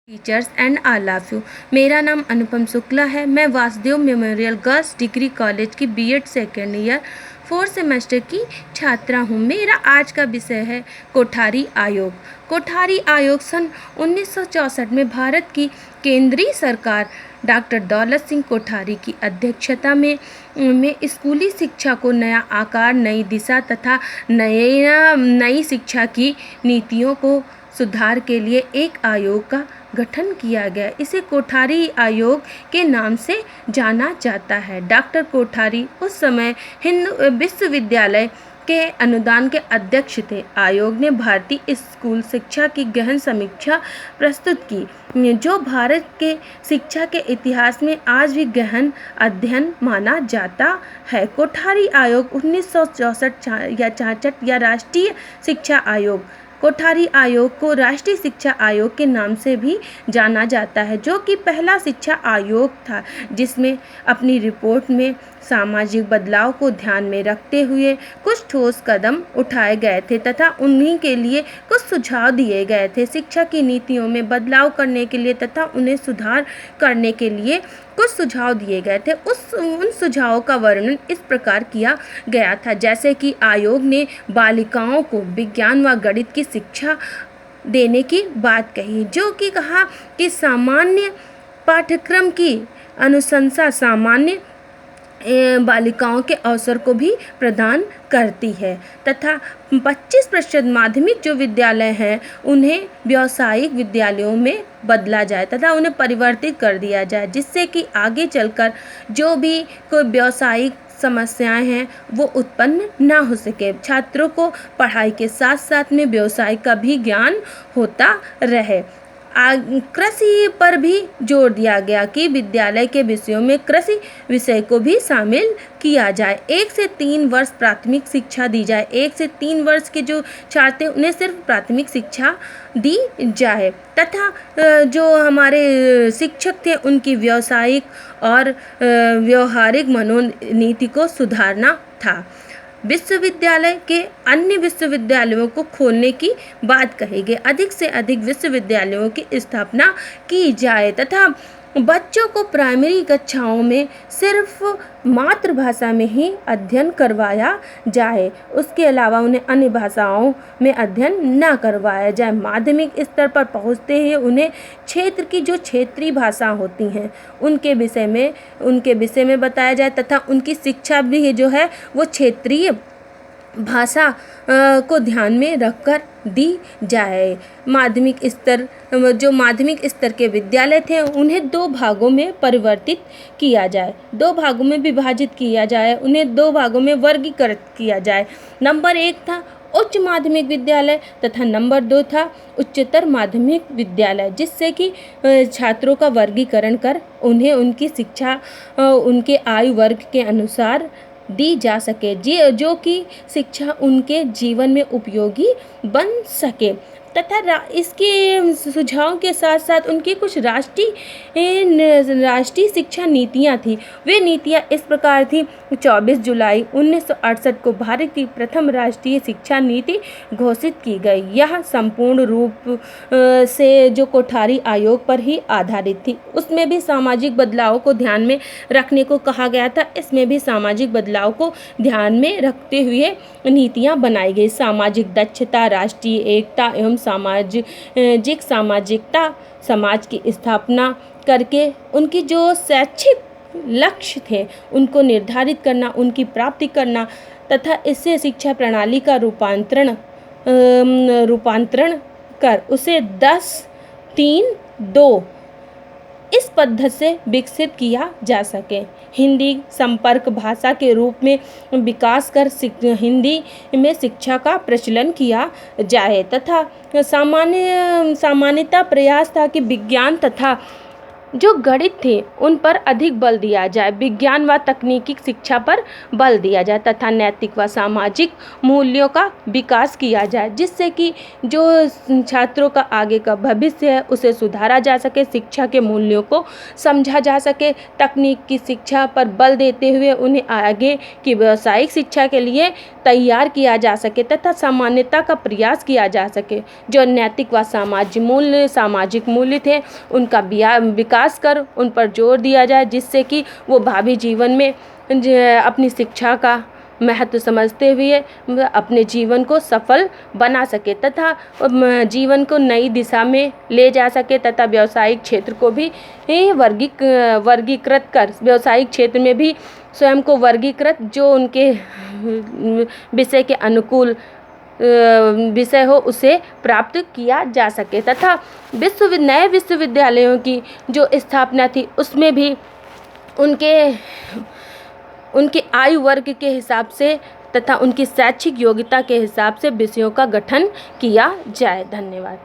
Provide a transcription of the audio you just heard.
Teachers and I love you. मेरा नाम अनुपम शुक्ला है। मैं Vasudev memorial girls degree college की BEd second year 4th semester की छात्रा हूँ। मेरा आज का विषय है कोठारी आयोग। कोठारी आयोग सन 1964 में भारत की केंद्रीय सरकार डॉक्टर दौलत सिंह कोठारी की अध्यक्षता में स्कूली शिक्षा को नया आकार, नई दिशा तथा नई शिक्षा की नीतियों को सुधार के लिए एक आयोग का गठन किया गया। इसे कोठारी आयोग के नाम से जाना जाता है। डॉक्टर कोठारी उस समय हिंदू विश्वविद्यालय के अनुदान के अध्यक्ष थे। आयोग ने भारतीय स्कूल शिक्षा की गहन समीक्षा प्रस्तुत की, जो भारत के शिक्षा के इतिहास में आज भी गहन अध्ययन माना जाता है। कोठारी आयोग 1964 या 66 या राष्ट्रीय शिक्षा आयोग, कोठारी आयोग को राष्ट्रीय शिक्षा आयोग के नाम से भी जाना जाता है, जो कि पहला शिक्षा आयोग था जिसमें अपनी रिपोर्ट में सामाजिक बदलाव को ध्यान में रखते हुए कुछ ठोस कदम उठाए गए थे तथा उन्हीं के लिए कुछ सुझाव दिए गए थे। शिक्षा की नीतियों में बदलाव करने के लिए तथा उन्हें सुधार करने के लिए कुछ सुझाव दिए गए थे। उन सुझावों का वर्णन इस प्रकार किया गया था, जैसे कि आयोग ने बालिकाओं को विज्ञान व गणित की शिक्षा देने की बात कही, जो कि कहा कि सामान्य पाठ्यक्रम की अनुशंसा सामान्य बालिकाओं के अवसर को भी प्रदान करती है तथा 25% माध्यमिक जो विद्यालय हैं उन्हें व्यावसायिक विद्यालयों में बदला जाए तथा उन्हें परिवर्तित कर दिया जाए, जिससे कि आगे चलकर जो भी कोई व्यावसायिक समस्याएं हैं वो उत्पन्न ना हो सके। छात्रों को पढ़ाई के साथ साथ में व्यवसाय का भी ज्ञान होता रहे। कृषि पर भी जोर दिया गया कि विद्यालय के विषयों में कृषि विषय को भी शामिल किया जाए। 1 से 3 वर्ष प्राथमिक शिक्षा दी जाए। 1 से 3 वर्ष के जो छात्र उन्हें सिर्फ प्राथमिक शिक्षा दी जाए तथा जो हमारे शिक्षक थे उनकी व्यावसायिक और व्यवहारिक मनोनीति को सुधारना था। विश्वविद्यालय के अन्य विश्वविद्यालयों को खोलने की बात कही गई। अधिक से अधिक विश्वविद्यालयों की स्थापना की जाए तथा बच्चों को प्राइमरी कक्षाओं में सिर्फ मातृभाषा में ही अध्ययन करवाया जाए। उसके अलावा उन्हें अन्य भाषाओं में अध्ययन न करवाया जाए। माध्यमिक स्तर पर पहुँचते ही उन्हें क्षेत्र की जो क्षेत्रीय भाषा होती हैं उनके विषय में बताया जाए तथा उनकी शिक्षा भी जो है वो क्षेत्रीय भाषा को ध्यान में रखकर दी जाए। माध्यमिक स्तर के विद्यालय थे उन्हें 2 भागों में परिवर्तित किया जाए, 2 भागों में विभाजित किया जाए, उन्हें 2 भागों में वर्गीकृत किया जाए। नंबर 1 था उच्च माध्यमिक विद्यालय तथा नंबर 2 था उच्चतर माध्यमिक विद्यालय, जिससे कि छात्रों का वर्गीकरण कर उन्हें उनकी शिक्षा उनके आयु वर्ग के अनुसार दी जा सके, जो कि शिक्षा उनके जीवन में उपयोगी बन सके तथा इसके सुझाव के साथ साथ उनकी कुछ राष्ट्रीय शिक्षा नीतियाँ थी। वे नीतियाँ इस प्रकार थी। 24 जुलाई 1968 को भारत की प्रथम राष्ट्रीय शिक्षा नीति घोषित की गई। यह संपूर्ण रूप से जो कोठारी आयोग पर ही आधारित थी। उसमें भी सामाजिक बदलाव को ध्यान में रखने को कहा गया था। इसमें भी सामाजिक बदलाव को ध्यान में रखते हुए नीतियाँ बनाई गई। सामाजिक दक्षता, राष्ट्रीय एकता एवं सामाजिकता, समाज की स्थापना करके उनकी जो शैक्षिक लक्ष्य थे उनको निर्धारित करना, उनकी प्राप्ति करना तथा इससे शिक्षा प्रणाली का रूपांतरण कर उसे 10-3-2 इस पद्धति से विकसित किया जा सके। हिंदी संपर्क भाषा के रूप में विकास कर हिंदी में शिक्षा का प्रचलन किया जाए तथा सामान्यतः प्रयास था कि विज्ञान तथा जो गणित थे उन पर अधिक बल दिया जाए, विज्ञान व तकनीकी शिक्षा पर बल दिया जाए तथा नैतिक व सामाजिक मूल्यों का विकास किया जाए, जिससे कि जो छात्रों का आगे का भविष्य है उसे सुधारा जा सके, शिक्षा के मूल्यों को समझा जा सके। तकनीक की शिक्षा पर बल देते हुए उन्हें आगे की व्यावसायिक शिक्षा के लिए तैयार किया जा सके तथा सामान्यता का प्रयास किया जा सके। जो नैतिक व सामाजिक मूल्य थे उनका विकास कर उन पर जोर दिया जाए, जिससे कि वो भावी जीवन में अपनी शिक्षा का महत्व समझते हुए अपने जीवन को सफल बना सके तथा जीवन को नई दिशा में ले जा सके तथा व्यावसायिक क्षेत्र को भी वर्गीकृत कर व्यावसायिक क्षेत्र में भी स्वयं को वर्गीकृत जो उनके विषय के अनुकूल विषय हो उसे प्राप्त किया जा सके तथा नए विश्वविद्यालयों की जो स्थापना थी उसमें भी उनके आयु वर्ग के हिसाब से तथा उनकी शैक्षिक योग्यता के हिसाब से विषयों का गठन किया जाए। धन्यवाद।